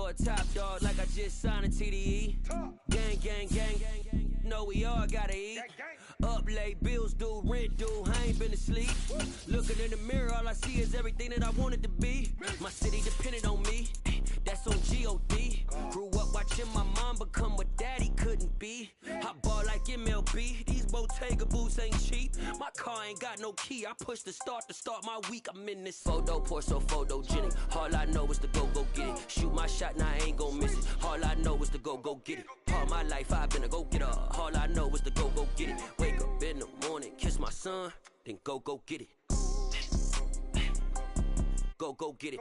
for a top dog like I just signed a TDE. Gang, gang, gang, gang, gang. Know we all gotta eat. Up late, bills due, rent due, I ain't been asleep. Looking in the mirror, all I see is everything that I wanted to be. My city depended on me, that's on G.O.D. Grew up watching my mom become what daddy couldn't be. I ball like MLB, these Bottega boots ain't cheap. My car ain't got no key, I push the start my week. I'm in this photo, pour so photogenic. All I know is to go get it. Shoot my shot, now I ain't gon' miss it. All I know is to go get it. All my life I've been a go-getter. All I know is to go get it. Wake up in the morning, kiss my son, then go get it. Go get it.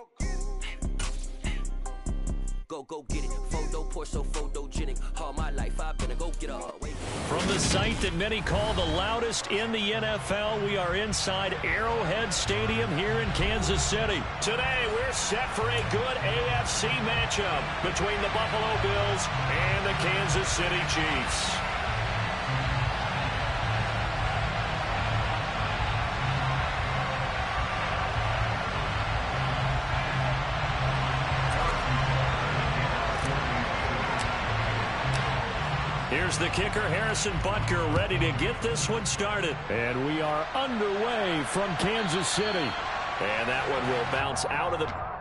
Go get it. Photo, pour so photogenic. All my life I've been a go-getter. From the site that many call the loudest in the NFL, we are inside Arrowhead Stadium here in Kansas City. Today, we're set for a good AFC matchup between the Buffalo Bills and the Kansas City Chiefs. Here's the kicker, Harrison Butker, ready to get this one started. And we are underway from Kansas City. And that one will bounce out of the...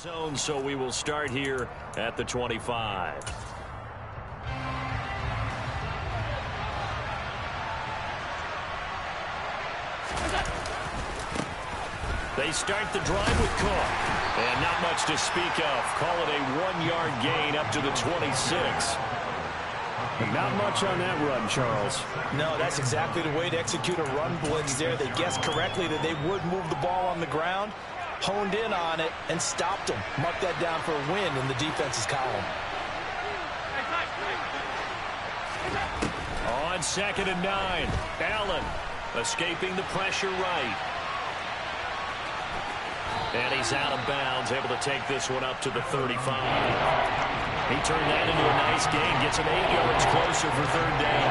zone, so we will start here at the 25. They start the drive with Cook. And not much to speak of. Call it a 1-yard gain up to the 26. Not much on that run, Charles. No, that's exactly the way to execute a run blitz there. They guessed correctly that they would move the ball on the ground, honed in on it, and stopped them. Mark that down for a win in the defense's column. On 2nd and 9, Allen escaping the pressure right. And he's out of bounds, able to take this one up to the 35. He turned that into a nice gain, gets him 8 yards closer for 3rd down.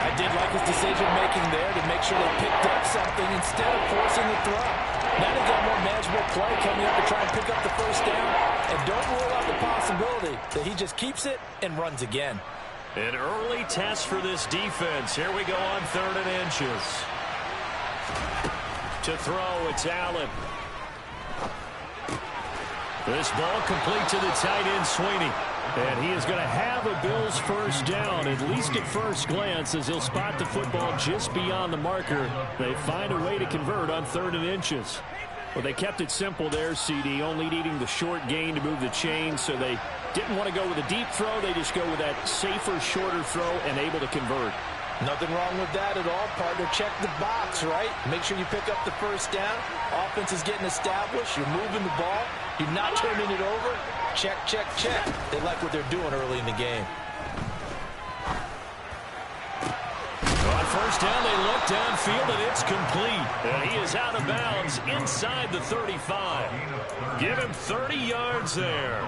I did like his decision-making there to make sure they picked up something instead of forcing the throw. Now they got more manageable play coming up to try and pick up the 1st down. And don't rule out the possibility that he just keeps it and runs again. An early test for this defense. Here we go on 3rd and inches. To throw, it's Allen. This ball complete to the tight end, Sweeney. And he is going to have a Bills 1st down, at least at first glance, as he'll spot the football just beyond the marker. They find a way to convert on 3rd and inches. Well, they kept it simple there, CD, only needing the short gain to move the chain, so they didn't want to go with a deep throw. They just go with that safer, shorter throw and able to convert. Nothing wrong with that at all, partner. Check the box, right? Make sure you pick up the 1st down. Offense is getting established. You're moving the ball. You're not turning it over. Check, check, check. They like what they're doing early in the game. On 1st down, they look downfield, and it's complete. And he is out of bounds inside the 35. Give him 30 yards there.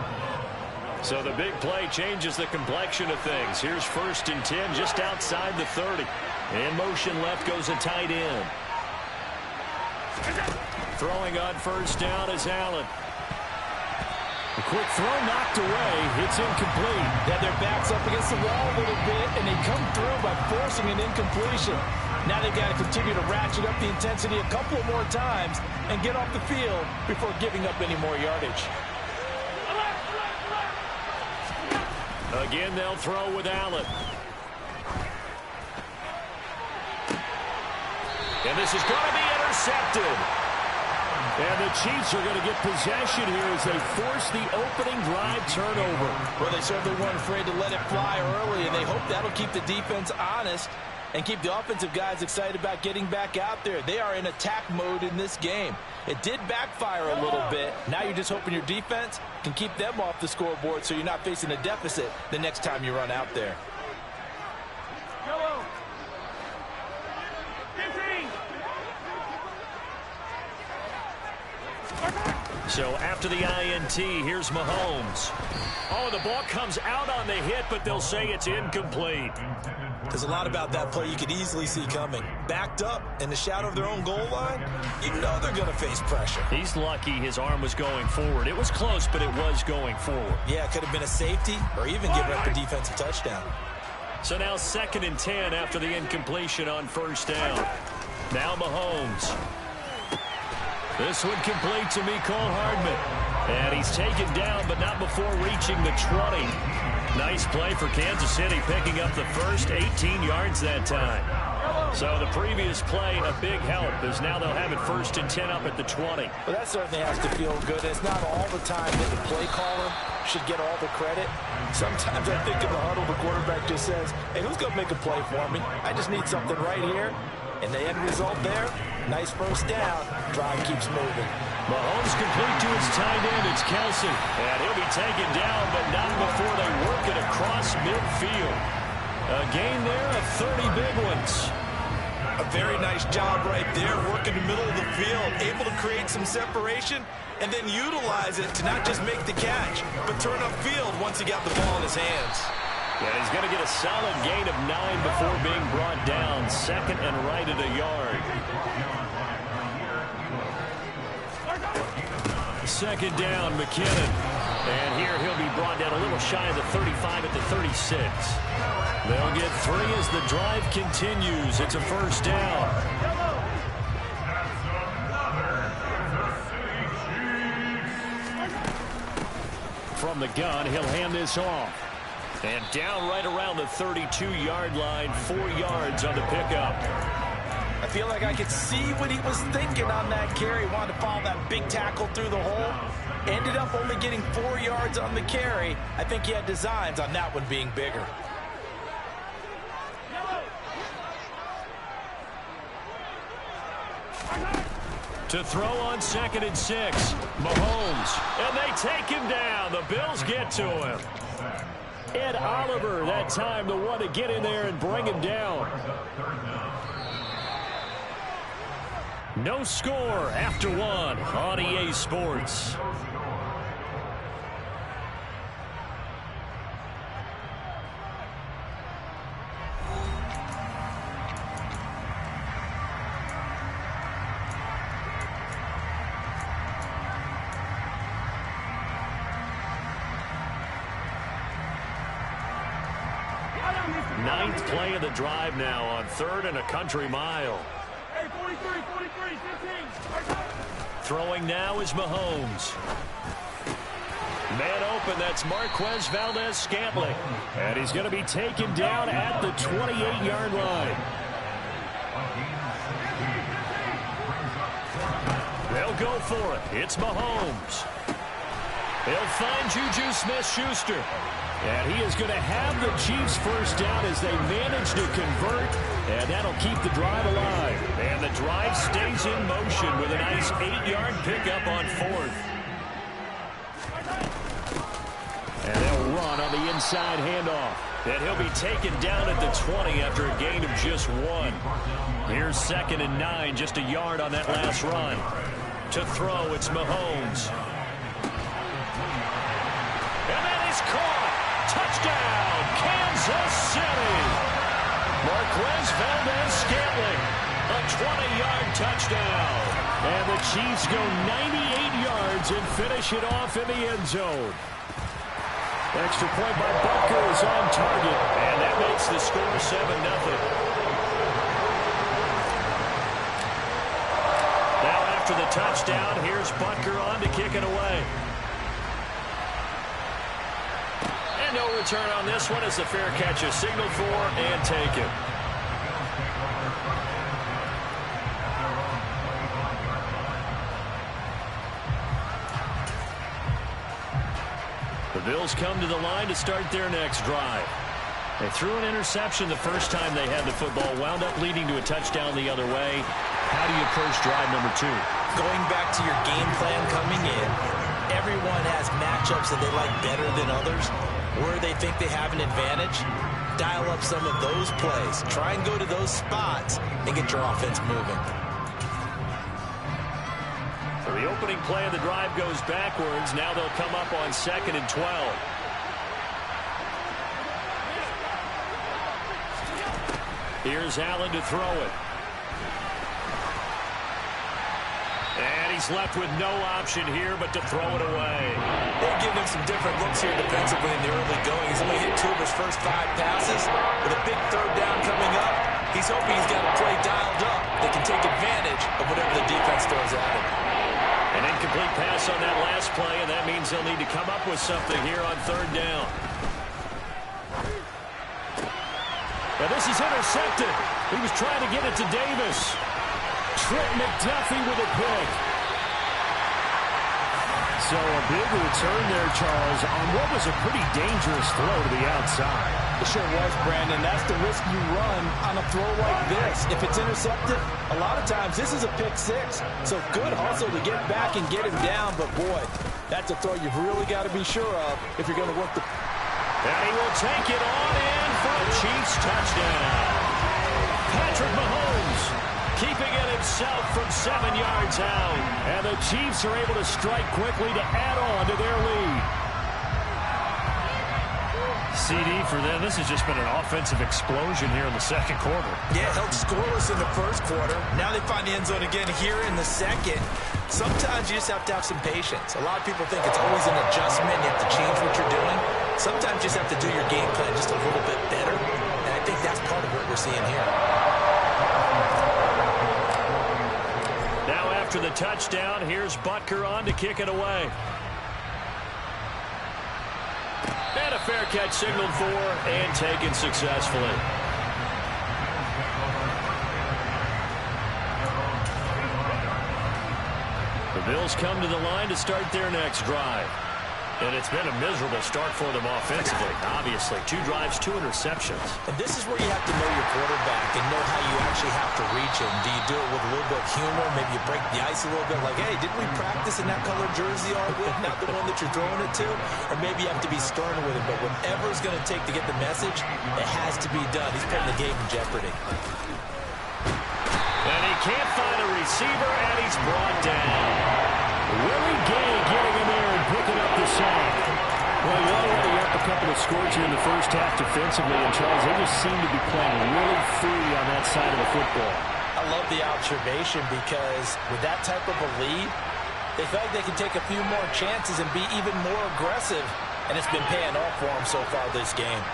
So the big play changes the complexion of things. Here's 1st and 10 just outside the 30. In motion left goes a tight end. Throwing on 1st down is Allen. A quick throw knocked away. It's incomplete. Yeah, their backs up against the wall a little bit, and they come through by forcing an incompletion. Now they've got to continue to ratchet up the intensity a couple more times and get off the field before giving up any more yardage. Again, they'll throw with Allen. And this is going to be intercepted. And the Chiefs are going to get possession here as they force the opening drive turnover. Well, they certainly weren't afraid to let it fly early, and they hope that'll keep the defense honest and keep the offensive guys excited about getting back out there. They are in attack mode in this game. It did backfire a little bit. Now you're just hoping your defense can keep them off the scoreboard so you're not facing a deficit the next time you run out there. So after the INT, here's Mahomes. Oh, the ball comes out on the hit, but they'll say it's incomplete. There's a lot about that play you could easily see coming. Backed up in the shadow of their own goal line, you know they're going to face pressure. He's lucky his arm was going forward. It was close, but it was going forward. Yeah, it could have been a safety or even give up a defensive touchdown. So now 2nd and 10 after the incompletion on 1st down. Now Mahomes. This one complete to Mecole Hardman. And he's taken down, but not before reaching the 20. Nice play for Kansas City, picking up the first 18 yards that time. So the previous play, a big help, as now they'll have it 1st and 10 up at the 20. Well, that certainly has to feel good. It's not all the time that the play caller should get all the credit. Sometimes I think in the huddle, the quarterback just says, hey, who's going to make a play for me? I just need something right here. And the end result there, nice 1st down. Drive keeps moving. Mahomes complete to his tight end. It's Kelsey. And he'll be taken down, but not before they work it across midfield. A gain there of 30 big ones. A very nice job right there, working the middle of the field, able to create some separation, and then utilize it to not just make the catch, but turn upfield once he got the ball in his hands. And he's going to get a solid gain of 9 before being brought down. 2nd and right at a yard. 2nd down, McKinnon. And here he'll be brought down a little shy of the 35 at the 36. They'll get 3 as the drive continues. It's a 1st down. From the gun, he'll hand this off. And down right around the 32-yard line, 4 yards on the pickup. I feel like I could see what he was thinking on that carry. Wanted to follow that big tackle through the hole. Ended up only getting 4 yards on the carry. I think he had designs on that one being bigger. To throw on 2nd and 6. Mahomes. And they take him down. The Bills get to him. Ed Oliver, that time the one to get in there and bring him down. No score after 1 on EA Sports. Ninth play of the drive now on 3rd and a country mile. Hey, 43, 15. Throwing now is Mahomes. Man open, that's Marquez Valdez-Scantling. And he's going to be taken down at the 28-yard line. They'll go for it. It's Mahomes. He'll find Juju Smith-Schuster. And he is going to have the Chiefs 1st down as they manage to convert. And that'll keep the drive alive. And the drive stays in motion with a nice 8-yard pickup on 4th. And they'll run on the inside handoff. And he'll be taken down at the 20 after a gain of just 1. Here's 2nd and 9, just a yard on that last run. To throw, it's Mahomes. And that is caught. Touchdown, Kansas City. Marquez Valdez-Scantling, a 20-yard touchdown. And the Chiefs go 98 yards and finish it off in the end zone. Extra point by Butker is on target, and that makes the score 7-0. Now after the touchdown, here's Butker on to kick it away. And no return on this one as the fair catch is signaled for and taken. The Bills come to the line to start their next drive. They threw an interception the first time they had the football, wound up leading to a touchdown the other way. How do you approach drive number 2? Going back to your game plan coming in, everyone has matchups that they like better than others. Where they think they have an advantage, dial up some of those plays. Try and go to those spots and get your offense moving. So the opening play of the drive goes backwards. Now they'll come up on 2nd and 12. Here's Allen to throw it. And he's left with no option here but to throw it away. They'll give him some different looks here defensively in the early going. He's only hit 2 of his first 5 passes. With a big 3rd down coming up, he's hoping he's got a play dialed up that can take advantage of whatever the defense throws at him. An incomplete pass on that last play, and that means they'll need to come up with something here on 3rd down. Now this is intercepted. He was trying to get it to Davis. Trent McDuffie with a pick. So a big return there, Charles, on what was a pretty dangerous throw to the outside. It sure was, Brandon. That's the risk you run on a throw like this. If it's intercepted, a lot of times this is a pick 6. So good hustle to get back and get him down. But, boy, that's a throw you've really got to be sure of if you're going to work the... And he will take it on in for a Chiefs touchdown. Patrick Mahomes keeping it himself from 7 yards out. And the Chiefs are able to strike quickly to add on to their lead. CD for them, this has just been an offensive explosion here in the 2nd quarter. Yeah, held scoreless in the 1st quarter. Now they find the end zone again here in the 2nd. Sometimes you just have to have some patience. A lot of people think it's always an adjustment. You have to change what you're doing. Sometimes you just have to do your game plan just a little bit better. And I think that's part of what we're seeing here. Now after the touchdown, here's Butker on to kick it away. And a fair catch signaled for and taken successfully. The Bills come to the line to start their next drive. And it's been a miserable start for them offensively. Obviously, 2 drives, 2 interceptions. And this is where you have to know your quarterback and know how you actually have to reach him. Do you do it with a little bit of humor? Maybe you break the ice a little bit like, hey, didn't we practice in that color jersey all week? Not the one that you're throwing it to? Or maybe you have to be stern with him. But whatever it's going to take to get the message, it has to be done. He's putting the game in jeopardy. And he can't find a receiver, and he's brought down. Willie Gay getting in there and picking up the sack. Well, you're already up a couple of scores here in the first half defensively, and Charles, they just seem to be playing really free on that side of the football. I love the observation because with that type of a lead, they feel like they can take a few more chances and be even more aggressive, and it's been paying off for them so far this game.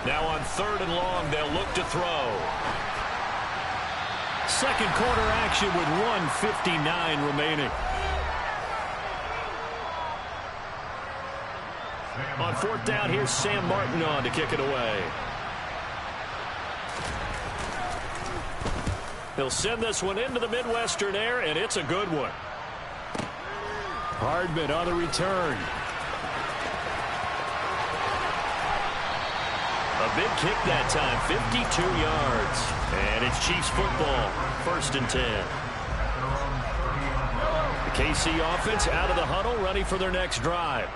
Now on 3rd and long, they'll look to throw. 2nd quarter action with 1:59 remaining. On 4th down, here's Sam Martin on to kick it away. He'll send this one into the Midwestern air, and it's a good one. Hardman on the return. A big kick that time, 52 yards. And it's Chiefs football, 1st and 10. The KC offense out of the huddle, ready for their next drive.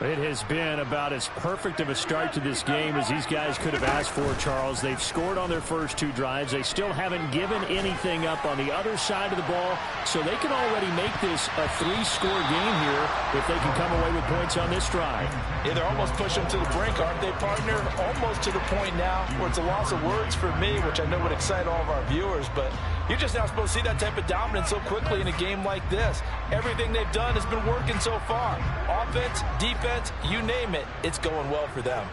It has been about as perfect of a start to this game as these guys could have asked for, Charles. They've scored on their first 2 drives. They still haven't given anything up on the other side of the ball, so they can already make this a 3-score game here if they can come away with points on this drive. Yeah, they're almost pushing them to the brink, aren't they, partner? Almost to the point now where it's a loss of words for me, which I know would excite all of our viewers, but you're just not supposed to see that type of dominance so quickly in a game like this. Everything they've done has been working so far. Offense, defense, you name it, it's going well for them.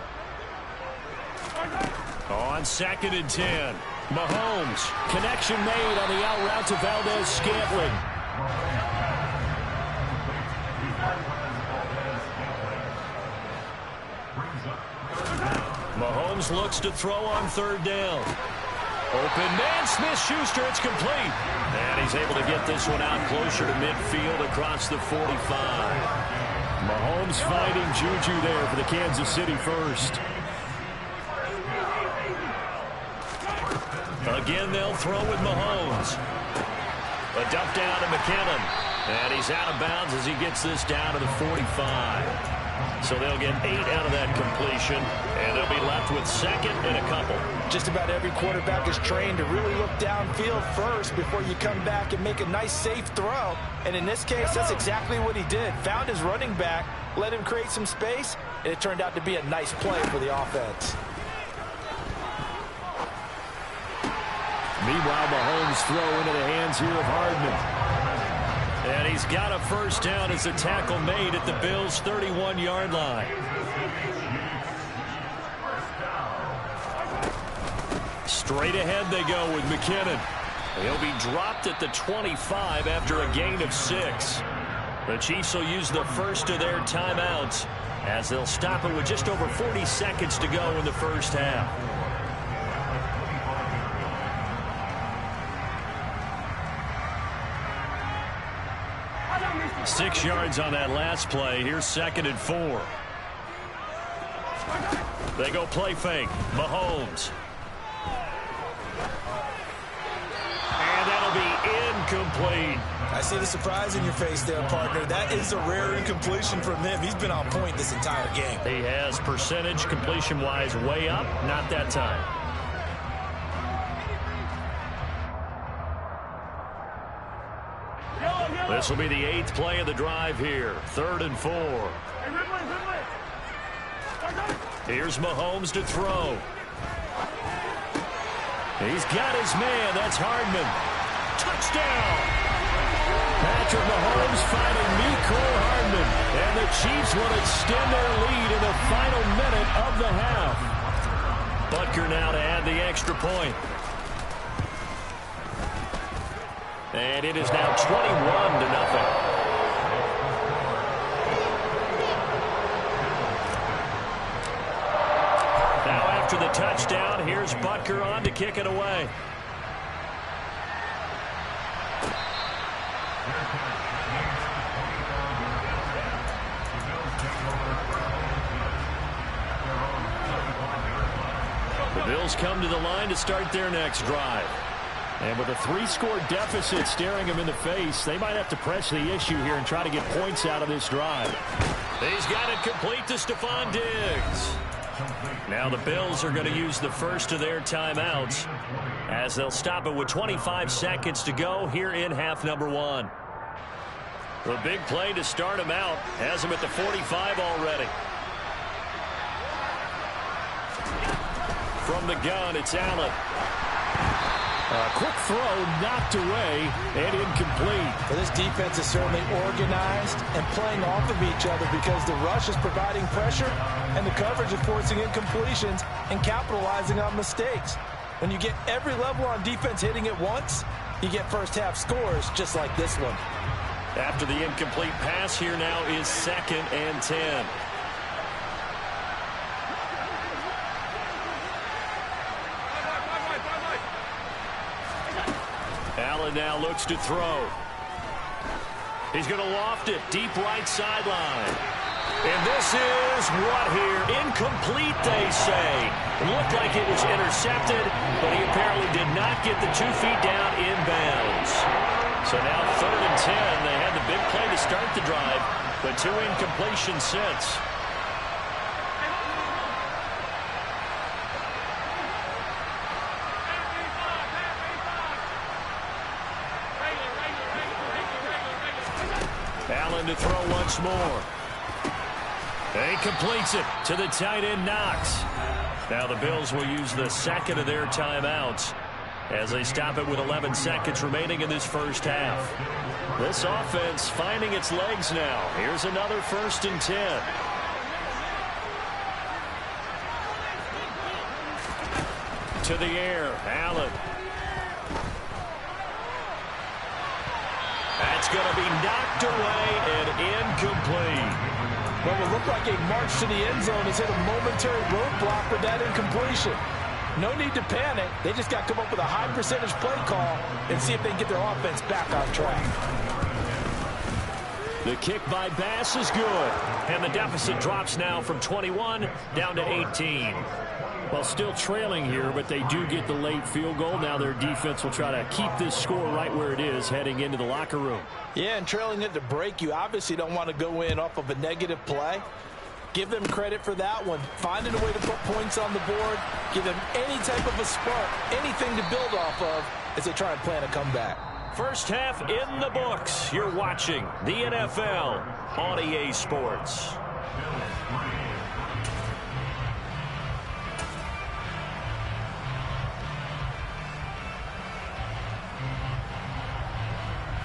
On 2nd and 10, Mahomes. Connection made on the out route to Valdez-Scantling. Mahomes looks to throw on 3rd down. Open man, Smith-Schuster, it's complete. And he's able to get this one out closer to midfield across the 45. Mahomes finding Juju there for the Kansas City first. Again, they'll throw with Mahomes. A dump down to McKinnon. And he's out of bounds as he gets this down to the 45. So they'll get 8 out of that completion, and they'll be left with second and a couple. Just about every quarterback is trained to really look downfield first before you come back and make a nice, safe throw. And in this case, that's exactly what he did. Found his running back, let him create some space, and it turned out to be a nice play for the offense. Meanwhile, Mahomes throw into the hands here of Hardman. And he's got a first down as a tackle made at the Bills' 31-yard line. Straight ahead they go with McKinnon. He'll be dropped at the 25 after a gain of 6. The Chiefs will use the first of their timeouts as they'll stop it with just over 40 seconds to go in the first half. 6 yards on that last play. Here's 2nd and 4. They go play fake. Mahomes. And that'll be incomplete. I see the surprise in your face there, partner. That is a rare incompletion from him. He's been on point this entire game. He has percentage completion-wise way up. Not that time. This will be the 8th play of the drive here. 3rd and 4. Here's Mahomes to throw. He's got his man. That's Hardman. Touchdown! Patrick Mahomes finding Mecole Hardman. And the Chiefs will extend their lead in the final minute of the half. Butker now to add the extra point. And it is now 21-0. Now after the touchdown, here's Butker on to kick it away. The Bills come to the line to start their next drive. And with a 3-score deficit staring them in the face, they might have to press the issue here and try to get points out of this drive. He's got it complete to Stephon Diggs. Now the Bills are going to use the first of their timeouts as they'll stop it with 25 seconds to go here in half number 1. The big play to start him out has him at the 45 already. From the gun, it's Allen. A quick throw knocked away and incomplete. Well, this defense is certainly organized and playing off of each other because the rush is providing pressure and the coverage is forcing incompletions and capitalizing on mistakes. When you get every level on defense hitting at once, you get first half scores just like this one. After the incomplete pass, here now is 2nd and 10. Allen now looks to throw. He's going to loft it deep right sideline. And this is what here? Incomplete, they say. It looked like it was intercepted, but he apparently did not get the 2 feet down inbounds. So now 3rd and 10. They had the big play to start the drive, but 2 incompletions since. Allen to throw once more. He completes it to the tight end, Knox. Now the Bills will use the 2nd of their timeouts as they stop it with 11 seconds remaining in this first half. This offense finding its legs now. Here's another 1st and 10. To the air, Allen. That's going to be knocked away and incomplete. What will look like a march to the end zone has hit a momentary roadblock with that incompletion. No need to panic. They just got to come up with a high percentage play call and see if they can get their offense back on track. The kick by Bass is good. And the deficit drops now from 21 down to 18. Well, still trailing here, but they do get the late field goal. Now their defense will try to keep this score right where it is heading into the locker room. Yeah, and trailing it to break, you obviously don't want to go in off of a negative play. Give them credit for that one. Finding a way to put points on the board. Give them any type of a spark, anything to build off of as they try and plan a comeback. First half in the books. You're watching the NFL on EA Sports.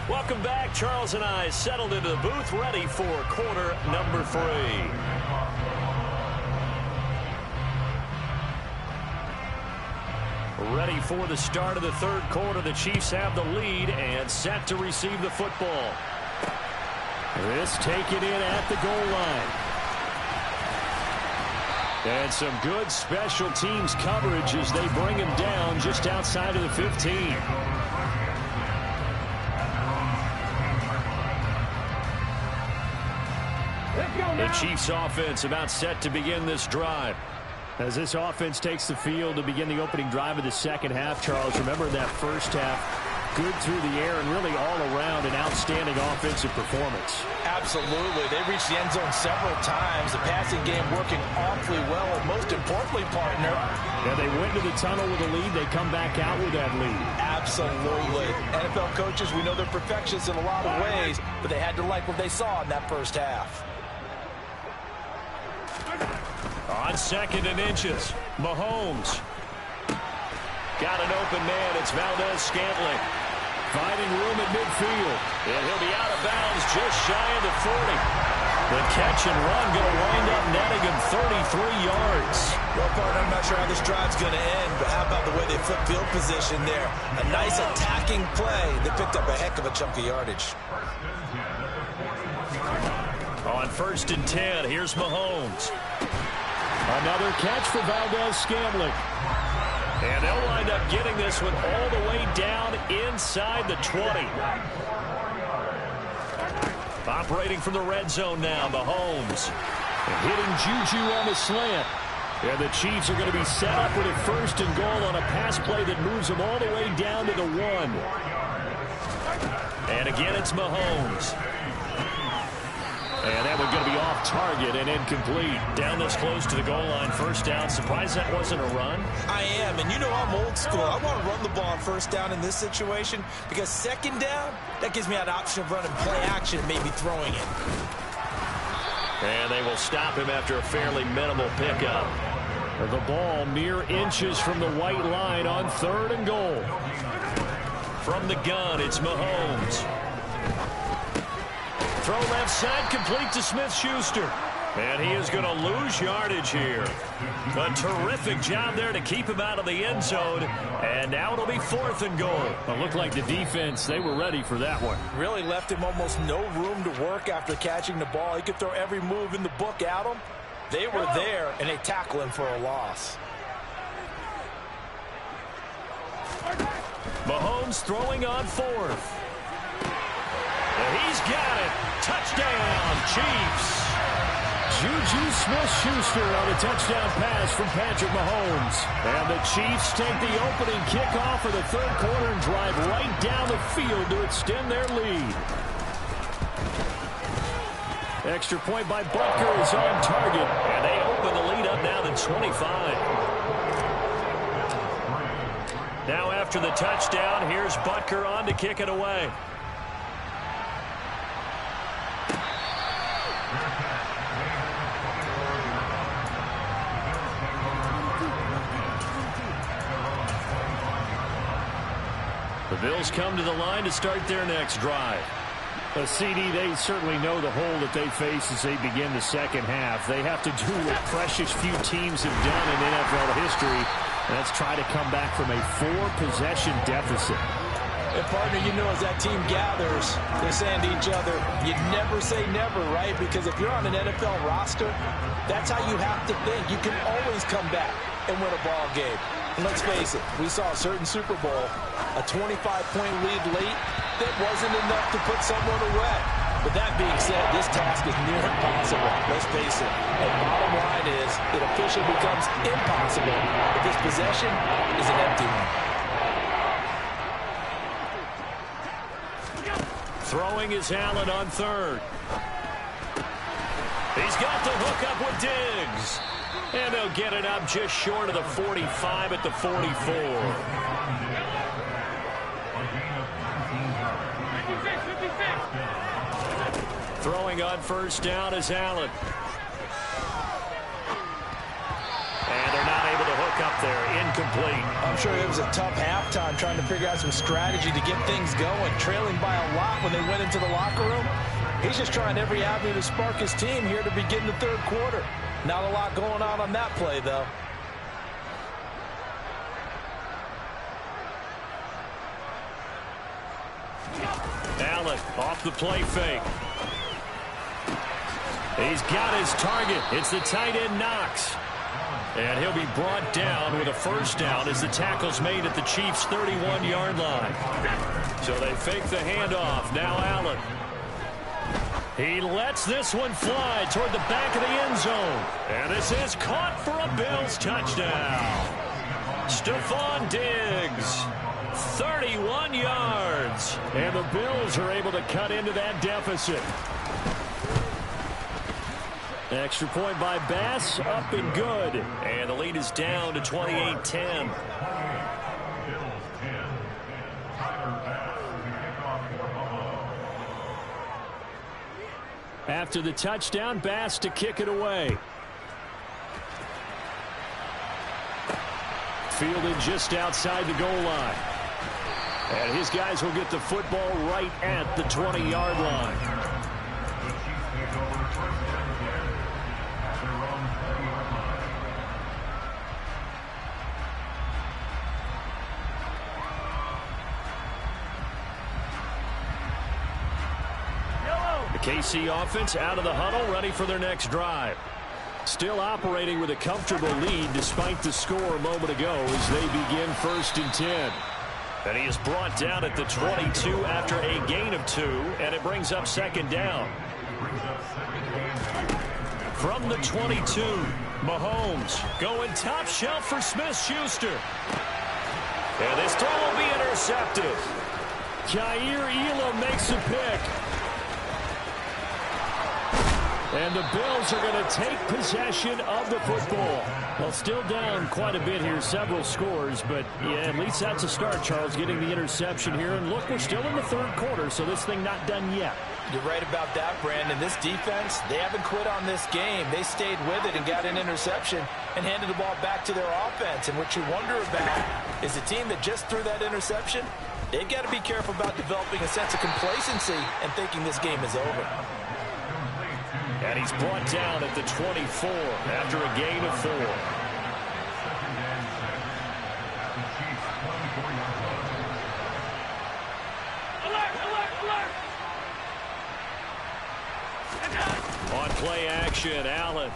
Welcome back. Charles and I settled into the booth, ready for quarter number 3. Ready for the start of the third quarter. The Chiefs have the lead and set to receive the football. This taken in at the goal line. And some good special teams coverage as they bring him down just outside of the 15. The Chiefs offense about set to begin this drive. As this offense takes the field to begin the opening drive of the second half, Charles, remember that first half, good through the air and really all around an outstanding offensive performance. Absolutely. They reached the end zone several times. The passing game working awfully well. And most importantly, partner. Yeah, they went to the tunnel with a lead. They come back out with that lead. Absolutely. NFL coaches, we know they're perfectionists in a lot of ways, but they had to like what they saw in that first half. On second and inches, Mahomes. Got an open man. It's Valdez-Scantling. Finding room at midfield. And he'll be out of bounds just shy of the 40. The catch and run going to wind up netting him 33 yards. Well, partner, I'm not sure how this drive's going to end, but how about the way they flip field position there? A nice attacking play. They picked up a heck of a chunk of yardage. On first and 10, here's Mahomes. Another catch for Valdez-Scantling. And they'll wind up getting this one all the way down inside the 20. Operating from the red zone now, Mahomes. Hitting Juju on the slant. And the Chiefs are going to be set up with a first and goal on a pass play that moves them all the way down to the 1. And again, it's Mahomes. And that one's going to be off target and incomplete. Down this close to the goal line, first down. Surprised that wasn't a run? I am, and you know I'm old school. I want to run the ball on first down in this situation because second down, that gives me an option of running play action and maybe throwing it. And they will stop him after a fairly minimal pickup. The ball mere inches from the white line on third and goal. From the gun, it's Mahomes. Throw left side, complete to Smith-Schuster. And he is going to lose yardage here. A terrific job there to keep him out of the end zone. And now it'll be fourth and goal. It looked like the defense, they were ready for that one. Really left him almost no room to work after catching the ball. He could throw every move in the book at him. They were there, and they tackle him for a loss. Mahomes throwing on fourth. He's got it. Touchdown, Chiefs. Juju Smith-Schuster on a touchdown pass from Patrick Mahomes. And the Chiefs take the opening kickoff of the third quarter and drive right down the field to extend their lead. Extra point by Butker is on target. And they open the lead up now to 25. Now after the touchdown, here's Butker on to kick it away. The Bills come to the line to start their next drive. CD, they certainly know the hole that they face as they begin the second half. They have to do what precious few teams have done in NFL history, and that's try to come back from a 4-possession deficit. And, partner, you know as that team gathers, they're saying to each other, you never say never, right? Because if you're on an NFL roster, that's how you have to think. You can always come back and win a ball game. And let's face it, we saw a certain Super Bowl, a 25-point lead late, that wasn't enough to put someone away. With that being said, this task is near impossible. Let's face it. And bottom line is, it officially becomes impossible if this possession is an empty one. Throwing is Allen on third. He's got the hook up with Diggs. And they'll get it up just short of the 45 at the 44. Throwing on first down is Allen. And they're not able to hook up there. Incomplete. I'm sure it was a tough halftime trying to figure out some strategy to get things going. Trailing by a lot when they went into the locker room. He's just trying every avenue to spark his team here to begin the third quarter. Not a lot going on that play, though. Allen off the play fake. He's got his target. It's the tight end Knox. And he'll be brought down with a first down as the tackle's made at the Chiefs' 31-yard line. So they fake the handoff. Now Allen. He lets this one fly toward the back of the end zone. And this is caught for a Bills touchdown. Stephon Diggs, 31 yards. And the Bills are able to cut into that deficit. Extra point by Bass, up and good. And the lead is down to 28-10. After the touchdown, Bass to kick it away. Fielded just outside the goal line. And his guys will get the football right at the 20-yard line. KC offense out of the huddle, ready for their next drive. Still operating with a comfortable lead despite the score a moment ago as they begin 1st and 10. And he is brought down at the 22 after a gain of 2, and it brings up 2nd down. From the 22, Mahomes going top shelf for Smith-Schuster. And this throw will be intercepted. Jair Elam makes a pick. And the Bills are going to take possession of the football. Well, still down quite a bit here, several scores, but yeah, at least that's a start, Charles, getting the interception here. And look, we're still in the 3rd quarter, so this thing not done yet. You're right about that, Brandon. This defense, they haven't quit on this game. They stayed with it and got an interception and handed the ball back to their offense. And what you wonder about is the team that just threw that interception, they've got to be careful about developing a sense of complacency and thinking this game is over. And he's brought down at the 24 after a gain of 4. On play action, Allen.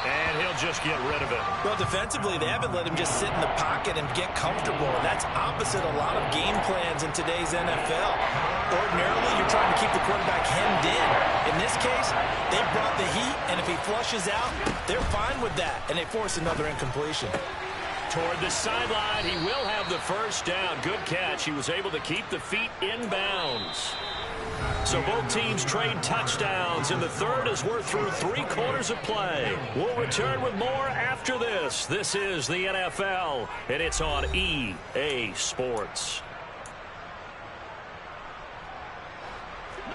And he'll just get rid of it. Well, defensively, they haven't let him just sit in the pocket and get comfortable. And that's opposite a lot of game plans in today's NFL. Ordinarily, you're trying to keep the quarterback hemmed in. In this case, they brought the heat, and if he flushes out, they're fine with that. And they force another incompletion. Toward the sideline, he will have the first down. Good catch. He was able to keep the feet in bounds. So both teams trade touchdowns, and the third as we're through 3 quarters of play. We'll return with more after this. This is the NFL, and it's on EA Sports.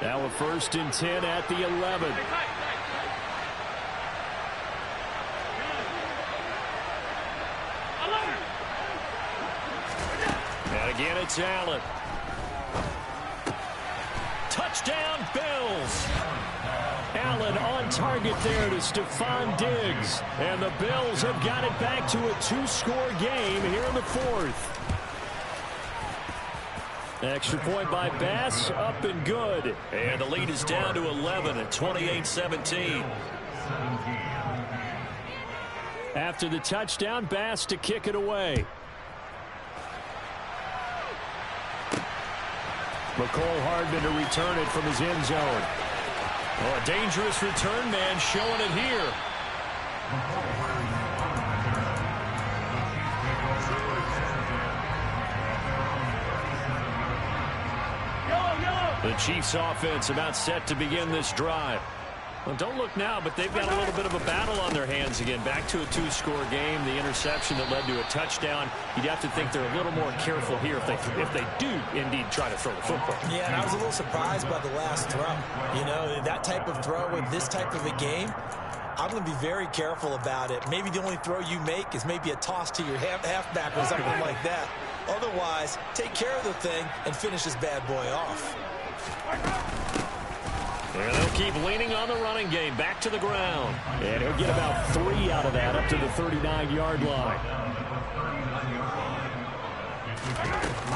Now a 1st and 10 at the 11. And again, it's Allen. Touchdown, Bills. Allen on target there to Stephon Diggs. And the Bills have got it back to a 2-score game here in the 4th. Extra point by Bass, up and good. And the lead is down to 11 at 28-17. After the touchdown, Bass to kick it away. McCole Hardman to return it from his end zone. Oh, a dangerous return man showing it here. The Chiefs offense about set to begin this drive. Well, don't look now, but they've got a little bit of a battle on their hands again. Back to a two-score game. The interception that led to a touchdown. You'd have to think they're a little more careful here if they do indeed try to throw the football. Yeah, and I was a little surprised by the last throw. You know, that type of throw with this type of a game, I'm going to be very careful about it. Maybe the only throw you make is maybe a toss to your halfback or something like that. Otherwise, take care of the thing and finish this bad boy off. And they'll keep leaning on the running game. Back to the ground. And he'll get about 3 out of that up to the 39-yard line.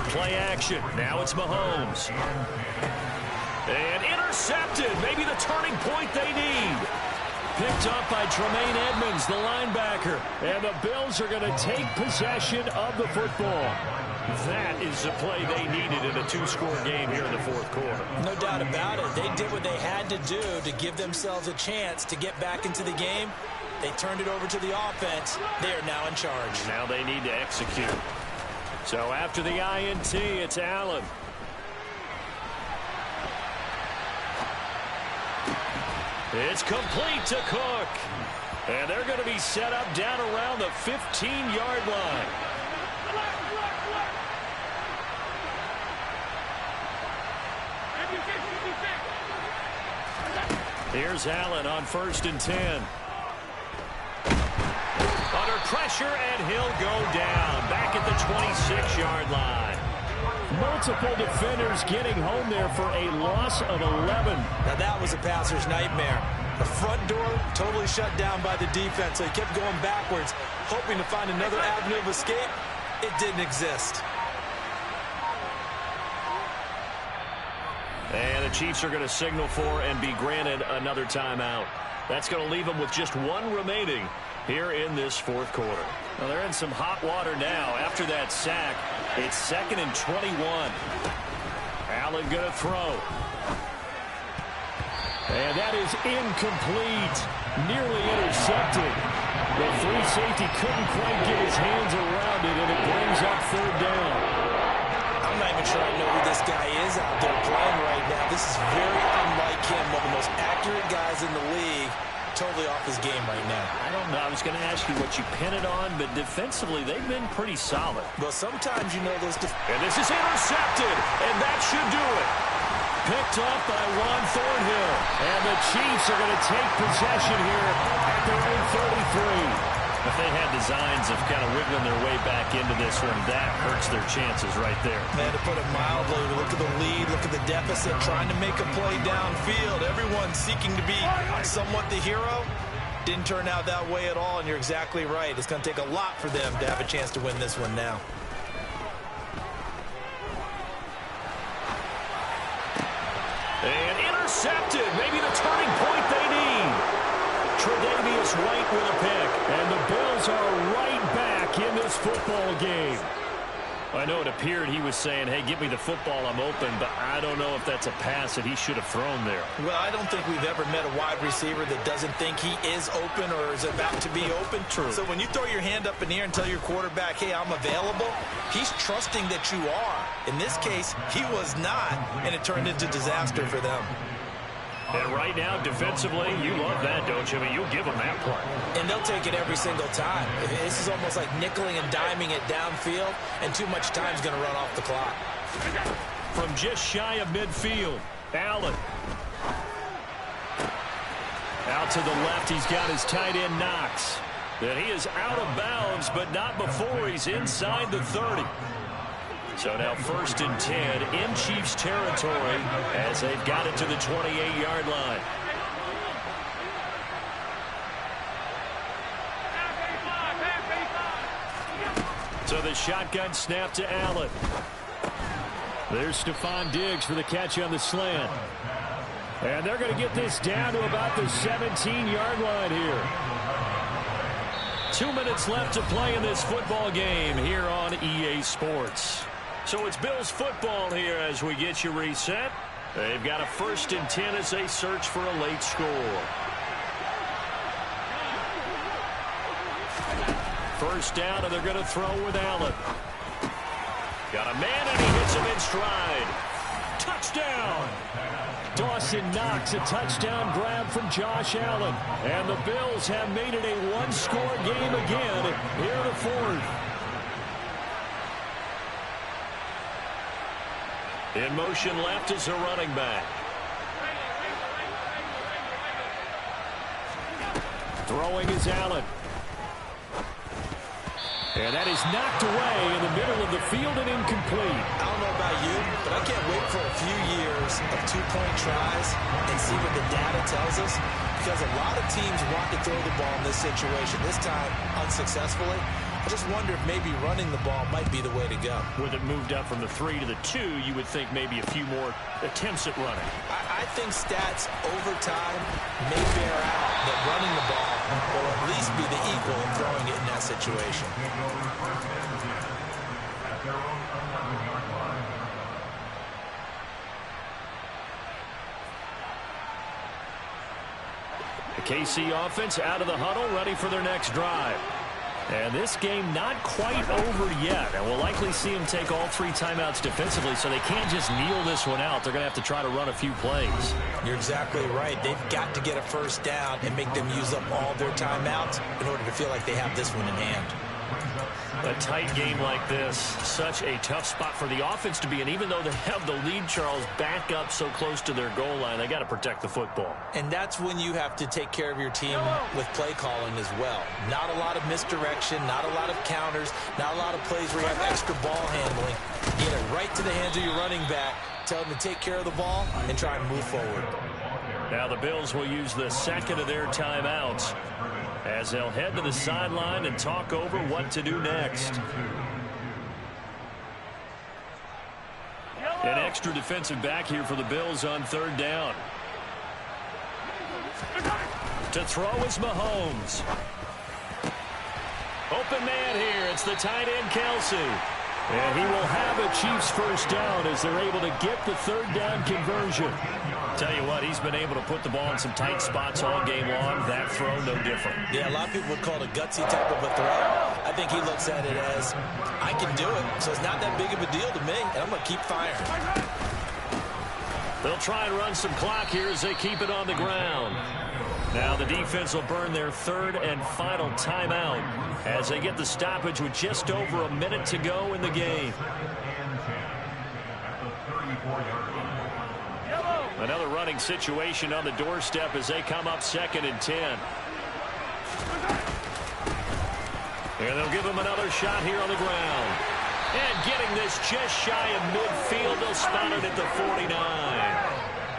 Play action. Now it's Mahomes. And intercepted. Maybe the turning point they need. Picked up by Tremaine Edmonds, the linebacker. And the Bills are going to take possession of the football. That is the play they needed in a two-score game here in the fourth quarter. No doubt about it. They did what they had to do to give themselves a chance to get back into the game. They turned it over to the offense. They are now in charge. Now they need to execute. So after the INT, it's Allen. It's complete to Cook. And they're going to be set up down around the 15-yard line. Here's Allen on 1st and 10. Under pressure, and he'll go down. Back at the 26-yard line. Multiple defenders getting home there for a loss of 11. Now that was a passer's nightmare. The front door totally shut down by the defense, so he kept going backwards, hoping to find another avenue of escape. It didn't exist. And the Chiefs are going to signal for and be granted another timeout. That's going to leave them with just one remaining here in this fourth quarter. Well, they're in some hot water now. After that sack, it's 2nd and 21. Allen going to throw. And that is incomplete. Nearly intercepted. The free safety couldn't quite get his hands around it, and it brings up 3rd down. I'm not even sure I know who this guy is out there playing right now. This is very unlike him. One of the most accurate guys in the league. Totally off his game right now. I don't know. I was going to ask you what you pin it on, but defensively, they've been pretty solid. Well, sometimes you know those. And this is intercepted, and that should do it. Picked up by Juan Thornhill. And the Chiefs are going to take possession here at their own 33. If they had designs of kind of wiggling their way back into this one, that hurts their chances right there. Man, to put it mildly, look at the lead, look at the deficit, trying to make a play downfield. Everyone seeking to be somewhat the hero. Didn't turn out that way at all, and you're exactly right. It's going to take a lot for them to have a chance to win this one now. And intercepted. Maybe the turning point they need. Tre'Davious White with a pick. And the Bills are right back in this football game. I know it appeared he was saying, hey, give me the football, I'm open, but I don't know if that's a pass that he should have thrown there. Well, I don't think we've ever met a wide receiver that doesn't think he is open or is about to be open. True. So when you throw your hand up in the air and tell your quarterback, hey, I'm available, he's trusting that you are. In this case, he was not, and it turned into disaster for them. And right now, defensively, you love that, don't you? I mean, you'll give them that play. And they'll take it every single time. This is almost like nickeling and diming it downfield, and too much time's going to run off the clock. From just shy of midfield, Allen. Out to the left, he's got his tight end, Knox. And he is out of bounds, but not before he's inside the 30. So now 1st and 10 in Chiefs territory as they've got it to the 28-yard line. So the shotgun snap to Allen. There's Stephon Diggs for the catch on the slant. And they're going to get this down to about the 17-yard line here. 2 minutes left to play in this football game here on EA Sports. So it's Bills football here as we get you reset. They've got a 1st and 10 as they search for a late score. First down, and they're going to throw with Allen. Got a man, and he hits him in stride. Touchdown! Dawson Knox, a touchdown grab from Josh Allen. And the Bills have made it a one-score game again here in the 4th. In motion left is a running back. Throwing is Allen. And that is knocked away in the middle of the field and incomplete. I don't know about you, but I can't wait for a few years of two-point tries and see what the data tells us, because a lot of teams want to throw the ball in this situation, this time unsuccessfully. I just wonder if maybe running the ball might be the way to go. With it moved up from the 3 to the 2, you would think maybe a few more attempts at running. I think stats over time may bear out that running the ball will at least be the equal of throwing it in that situation. The KC offense out of the huddle, ready for their next drive. And this game not quite over yet. And we'll likely see them take all 3 timeouts defensively, so they can't just kneel this one out. They're going to have to try to run a few plays. You're exactly right. They've got to get a first down and make them use up all their timeouts in order to feel like they have this one in hand. A tight game like this, such a tough spot for the offense to be in. Even though they have the lead, Charles, back up so close to their goal line, they got to protect the football. And that's when you have to take care of your team with play calling as well. Not a lot of misdirection, not a lot of counters, not a lot of plays where you have extra ball handling. Get it right to the hands of your running back, tell them to take care of the ball, and try and move forward. Now the Bills will use the second of their timeouts as they'll head to the sideline and talk over what to do next. An extra defensive back here for the Bills on 3rd down. To throw is Mahomes. Open man here. It's the tight end, Kelsey. And he will have a Chiefs first down as they're able to get the 3rd down conversion. Tell you what, he's been able to put the ball in some tight spots all game long. That throw, no different. Yeah, a lot of people would call it a gutsy type of a throw. I think he looks at it as, I can do it, so it's not that big of a deal to me, and I'm going to keep firing. They'll try and run some clock here as they keep it on the ground. Now the defense will burn their 3rd and final timeout as they get the stoppage with just over a minute to go in the game. Another running situation on the doorstep as they come up 2nd and 10. And they'll give him another shot here on the ground. And getting this just shy of midfield, they'll spot it at the 49.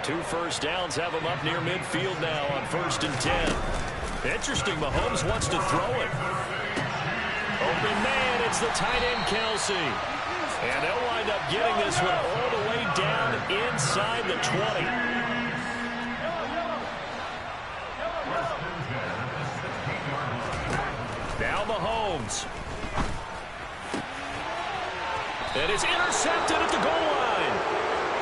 2 first downs have him up near midfield now on 1st and 10. Interesting, Mahomes wants to throw it. Open man, it's the tight end, Kelsey. And they'll wind up getting this one all the way down inside the 20. Now Mahomes. And it's intercepted at the goal line.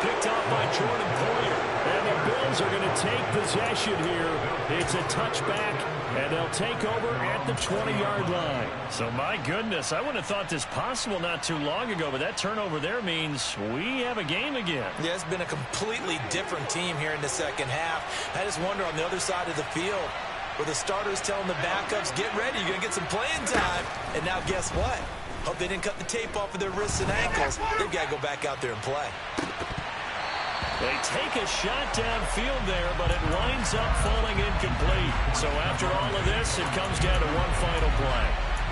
Picked off by Jordan Poyer. And the Bills are going to take possession here. It's a touchback, and they'll take over at the 20-yard line. So, my goodness, I wouldn't have thought this possible not too long ago, but that turnover there means we have a game again. Yeah, it's been a completely different team here in the second half. I just wonder on the other side of the field where the starters telling the backups, get ready, you're going to get some playing time. And now guess what? Hope they didn't cut the tape off of their wrists and ankles. They've got to go back out there and play. They take a shot downfield there, but it winds up falling incomplete. So after all of this, it comes down to one final play.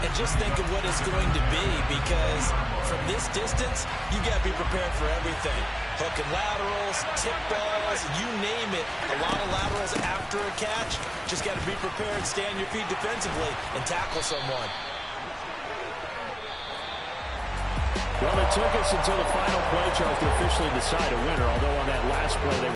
And just think of what it's going to be, because from this distance, you got to be prepared for everything. Hook and laterals, tip balls, you name it. A lot of laterals after a catch. Just got to be prepared, stay on your feet defensively, and tackle someone. Well, it took us until the final play, Charles, to officially decide a winner, although on that last play they